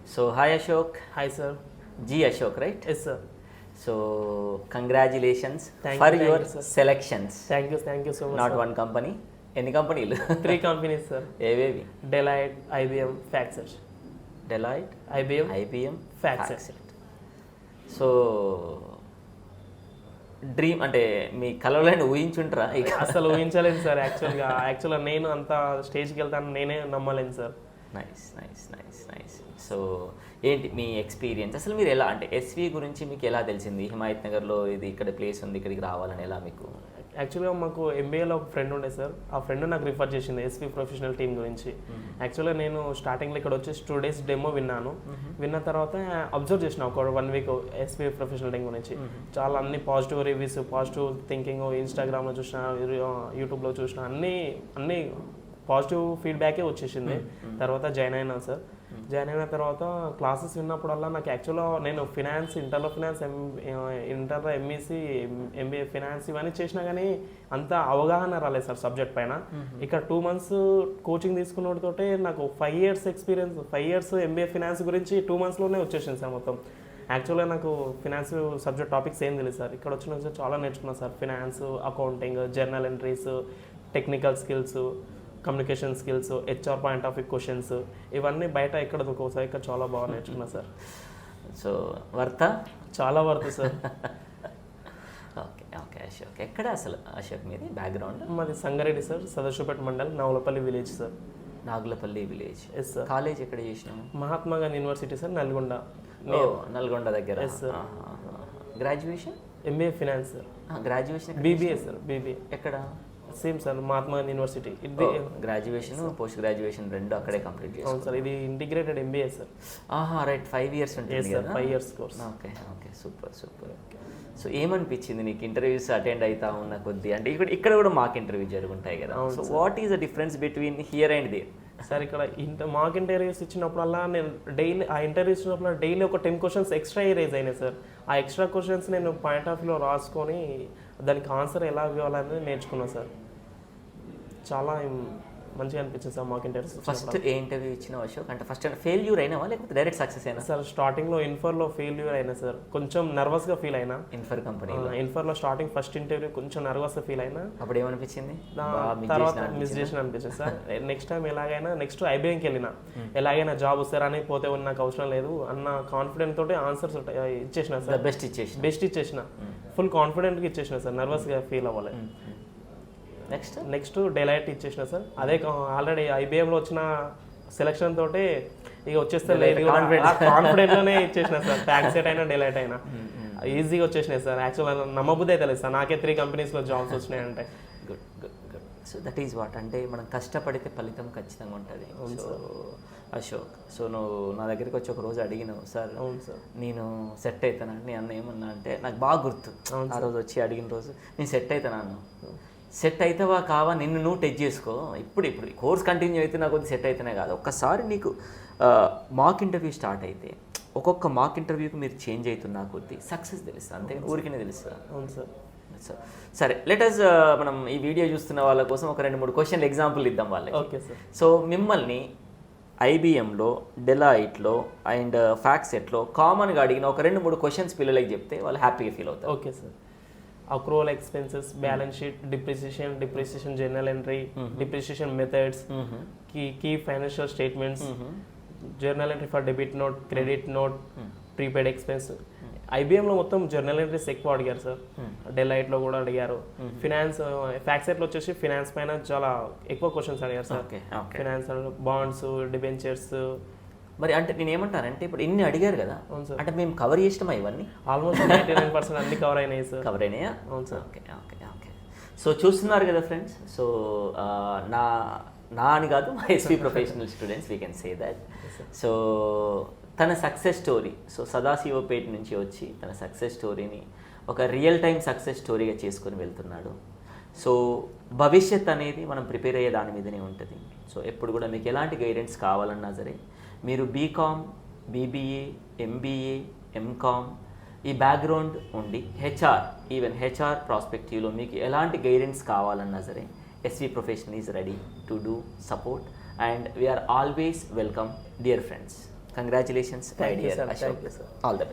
So, hi Ashok, Hi, sir. G Ashok, right? Yes, sir. So, congratulations Thank for you, your sir. selections. Thank you so much, Not sir. one company, ఎన్ని కంపెనీలు? Three companies, sir. ఏవేవి? Deloitte, IBM, FactSet. Deloitte, IBM, IBM, FactSet. So dream అంటే మీ కలవలని ఊహించుంటారా ఇక? అసలు ఊహించలేదు sir యాక్చువల్గా నేను అంత స్టేజ్కి వెళ్తాను నేనే నమ్మలేను సార్. నైస్. సో ఏంటి మీ ఎక్స్పీరియన్స్ అసలు మీరు ఎలా అంటే ఎస్వి గురించి మీకు ఎలా తెలిసింది? హిమాయత్ నగర్లో ఇది ఇక్కడ ప్లేస్ ఉంది ఇక్కడికి రావాలని ఎలా మీకు? యాక్చువల్గా మాకు ఎంబీఏలో ఒక ఫ్రెండ్ ఉండే సార్, ఆ ఫ్రెండ్ నాకు రిఫర్ చేసింది ఎస్వి ప్రొఫెషనల్ టీమ్ గురించి. యాక్చువల్గా నేను స్టార్టింగ్లో ఇక్కడ వచ్చేసి 2 days డెమో విన్నాను. విన్న తర్వాత అబ్జర్వ్ చేసిన ఒక 1 week ఎస్వి ప్రొఫెషనల్ టీమ్ గురించి. చాలా అన్ని పాజిటివ్ రివ్యూస్, పాజిటివ్ థింకింగ్, ఇన్స్టాగ్రామ్లో చూసిన, యూట్యూబ్లో చూసిన అన్ని పాజిటివ్ ఫీడ్బ్యాకే వచ్చేసింది. తర్వాత జాయిన్ అయినా సార్. జాయిన్ అయిన తర్వాత క్లాసెస్ విన్నప్పుడల్లా నాకు యాక్చువల్గా నేను ఫినాన్స్, ఇంటర్లో ఫినాన్స్, ఇంటర్లో ఎంఈసీ, ఎంబీఏ ఫినాన్స్ ఇవన్నీ చేసినా కానీ అంత అవగాహన రాలేదు సార్ సబ్జెక్ట్ పైన. ఇక్కడ 2 months కోచింగ్ తీసుకున్నతోటే నాకు 5 years experience, 5 years MBA finance గురించి 2 monthsలోనే వచ్చేసింది సార్ మొత్తం. యాక్చువల్గా నాకు ఫినాన్స్ సబ్జెక్ట్ టాపిక్స్ ఏం తెలియదు సార్. ఇక్కడ వచ్చిన చాలా నేర్చుకున్నాను sir. Finance, accounting, journal entries, technical skills, communication skills, HR point of view questions, ఇవన్నీ బయట ఎక్కడ దొరకవు ఇక్కడ చాలా బాగా నేర్చుకున్నా సార్. సో వర్తా? చాలా వర్త్ సార్. ఓకే అశోక్, ఎక్కడ అసలు అశోక్ మీది బ్యాక్గ్రౌండ్? మాది Sangareddy sir, Sadasivpet mandal, Navalapalli village sir. Nagulapalli village. Yes sir. College ఎక్కడ చేసినాము? Mahatma Gandhi university sir, Nalgonda. నల్గొండ దగ్గర. Yes sir. Graduation? MBA finance sir. Graduation BBA sir. BBA ఎక్కడ? Same sir, Mahatma Gandhi university. ఇది గ్రాడ్యుయేషన్, పోస్ట్ గ్రాడ్యుయేషన్ రెండు అక్కడే కంప్లీట్ చేస్తాను. అవును సార్, ఇది integrated MBA sir. Right, 5 years ఉంటుంది కదా? 5 years course. Okay super. So ఏమనిపించింది నీకు ఇంటర్వ్యూస్ అటెండ్ అవుతా ఉన్న కొద్దీ? అంటే ఇక్కడ కూడా మాక్ ఇంటర్వ్యూ జరుగుంటాయి కదా, so what is the difference between here and there? Sir ఇక్కడ మాక్ ఇంటర్వ్యూస్ ఇచ్చినప్పుడల్లా నేను ఇంటర్వ్యూస్ ఇచ్చినప్పుడు డైలీ ఒక 10 questions ఎక్స్ట్రా రేజ్ అయినాయి సార్. ఆ ఎక్స్ట్రా క్వశ్చన్స్ నేను పాయింట్ ఆఫ్ వ్యూలో రాసుకొని దానికి ఆన్సర్ ఎలా ఇవ్వాలనేది నేర్చుకున్నాను సార్. చాలా మంచిగా అనిపించింది సార్ మాక్ ఇంటర్వ్యూస్. ఫస్ట్ ఏ ఇంటర్వ్యూ ఇచ్చినావు అశోక్? అంటే ఫస్ట్ ఫెయిల్యూర్ అయినావా లేకపోతే డైరెక్ట్ సక్సెస్ అయినా? సార్ స్టార్టింగ్లో ఇన్ఫర్లో ఫెయిల్యూర్ అయినా సార్, కొంచెం నర్వస్గా ఫీల్ అయినా. ఇన్ఫర్ కంపెనీ ఇన్ఫర్లో స్టార్టింగ్ ఫస్ట్ ఇంటర్వ్యూ కొంచెం నర్వస్గా ఫీల్ అయినా. అప్పుడు ఏమనిపించింది? తర్వాత మిస్ చేసిన అనిపించింది సార్. నెక్స్ట్ టైం ఎలాగైనా నెక్స్ట్ ఐబీఎంకి వెళ్ళిన, ఎలాగైనా జాబ్ వస్తారని పోతే నాకు అవసరం లేదు అన్న కాన్ఫిడెంట్ తోటి ఆన్సర్స్ ఇచ్చేసిన సార్. బెస్ట్ ఇచ్చేసిన, ఫుల్ కాన్ఫిడెంట్గా ఇచ్చేసిన సార్, నర్వస్గా ఫీల్ అవ్వాలి. నెక్స్ట్ డెలైట్ ఇచ్చేసిన సార్. అదే ఆల్రెడీ ఐబీఎంలో వచ్చిన సెలక్షన్ తోటి ఇక వచ్చేస్తే లేదు కాన్ఫిడెంట్లోనే ఇచ్చేసిన సార్. ఫ్యాక్సెట్ అయినా డెలైట్ అయినా ఈజీగా వచ్చేసినాయి సార్. యాక్చువల్గా నమ్మబుద్ధి అయితే లేదు సార్, నాకే 3 companiesలో జాబ్స్ వచ్చినాయంటే. Good. So that is what, అంటే మనం కష్టపడితే ఫలితం ఖచ్చితంగా ఉంటుంది. సో అశోక్, సో నువ్వు నా దగ్గరికి వచ్చి ఒక రోజు అడిగినావు సార్, అవును సార్ నేను సెట్ అవుతాను. నేను అన్న ఏమన్నా అంటే నాకు బాగా గుర్తు, ఆ రోజు వచ్చి అడిగిన రోజు నేను సెట్ అవుతాను అన్న. సెట్ అవుతావా కావా నిన్ను నువ్వు టెస్ట్ చేసుకో. ఇప్పుడు కోర్స్ కంటిన్యూ అయితే నాకు కొద్ది సెట్ అయితేనే కాదు, ఒక్కసారి నీకు మాక్ ఇంటర్వ్యూ స్టార్ట్ అయితే ఒక్కొక్క మాక్ ఇంటర్వ్యూకి మీరు చేంజ్ అవుతున్నా కొద్దీ సక్సెస్ తెలుస్తుంది, అంతే ఊరికనే తెలుస్తుంది. అవును సార్. సరే, లెటస్ మనం ఈ వీడియో చూస్తున్న వాళ్ళ కోసం ఒక 2-3 క్వశ్చన్లు ఎగ్జాంపుల్ ఇద్దాం వాళ్ళకి. Okay sir. సో మిమ్మల్ని ఐబిఎంలో, డెలాయిట్లో అండ్ ఫ్యాక్సెట్లో కామన్గా అడిగిన ఒక 2-3 క్వశ్చన్స్ పిల్లలకి చెప్తే వాళ్ళు హ్యాపీగా ఫీల్ అవుతారు. Okay sir. Accrual expenses, balance sheet, depreciation journal entry, depreciation methods, key financial statements, journal entry for debit note, credit note, prepaid expense. ఐబీఎంలో మొత్తం జర్నల్ ఎంట్రీస్ ఎక్కువ అడిగారు సార్, డెలైట్లో కూడా అడిగారు. ఫినాన్స్, ఫ్యాక్సెట్లో వచ్చేసి ఫినాన్స్ పైన చాలా ఎక్కువ క్వశ్చన్స్ అడిగారు సార్. Finance, bonds, debentures. మరి అంటే నేను ఏమంటానంటే ఇప్పుడు ఇన్ని అడిగారు కదా, అంటే మేము కవర్ చేసినామా ఇవన్నీ? ఆల్మోస్ట్ 99% అన్ని కవర్ అయినాయి సార్. కవర్ అయినాయా? అవును సార్. ఓకే. సో చూస్తున్నారు కదా ఫ్రెండ్స్, సో నా అని కాదు, మా SV professional students we can say that. So తన సక్సెస్ స్టోరీ, సో సదాశివపేట నుంచి వచ్చి తన సక్సెస్ స్టోరీని ఒక రియల్ టైం సక్సెస్ స్టోరీగా చేసుకొని వెళ్తున్నాడు. సో భవిష్యత్ అనేది మనం ప్రిపేర్ అయ్యే దాని మీదనే ఉంటుంది. సో ఎప్పుడు కూడా మీకు ఎలాంటి గైడెన్స్ కావాలన్నా సరే మీరు బీకామ్, బీబీఏ, ఎంబీఏ, ఎంకామ్ ఈ బ్యాక్గ్రౌండ్ ఉండి ఈవెన్ హెచ్ఆర్ ప్రాస్పెక్టివ్లో మీకు ఎలాంటి గైడెన్స్ కావాలన్నా సరే SV professional is ready to do support and we are always welcome dear friends. Congratulations my Thank you, dear sir. Ashok, Thank you, sir. All the best.